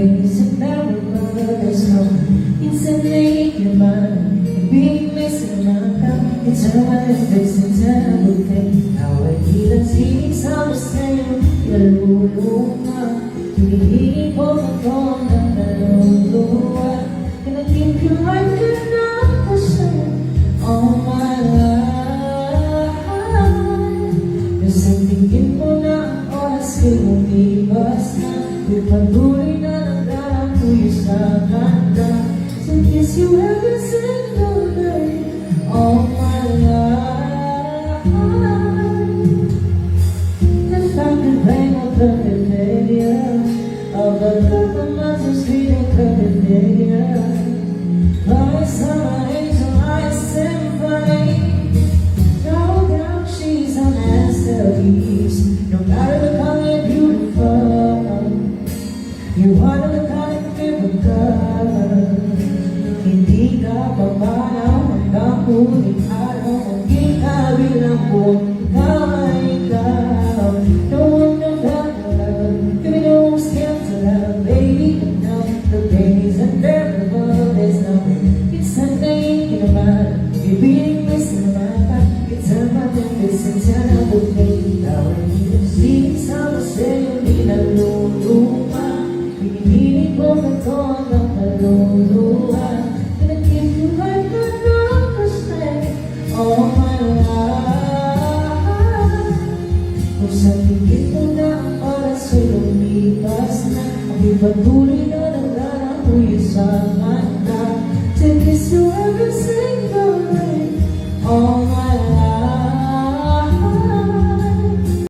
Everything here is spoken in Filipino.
ways of miracle. There's no insanity in your mind. Being missing my cup. It's a mind that's a terrible thing. How I feel and see some same. Nalulunga. Hinihingi ko ng tono ng naluluwa. And I think you like it now for sure. All my life. Kasi tingin mo na ang oras ko'y umibas na. Kung patuloy na nagdarang tuyo sa kanta. So kiss you every single day. All my life. And if I could blame a perfect failure of the love that must have sweet and perfect failure. Voice of my angel, my symphony. No doubt she's a masterpiece. No matter the color, beautiful. You are the kind of miracle. Hindi ka papanaw hanggang huling araw. Kung di ka bilang buong ikaw ay ikaw. No one knows how to love. Give me no skills to love, baby. No, the days are terrible. There's nothing. It's something in your mind. You're beating this in my back. It's a mountain, it's a terrible thing. Now I need to see some say hindi nalulupa. Pinipilit ko na to ng kaluluwa. And I give you right the percent all my life. Kung sa tingin mo na ang oras ay lumipas na, ako'y patuloy na nagdarang tuyo sa mata. To kiss you every single day. All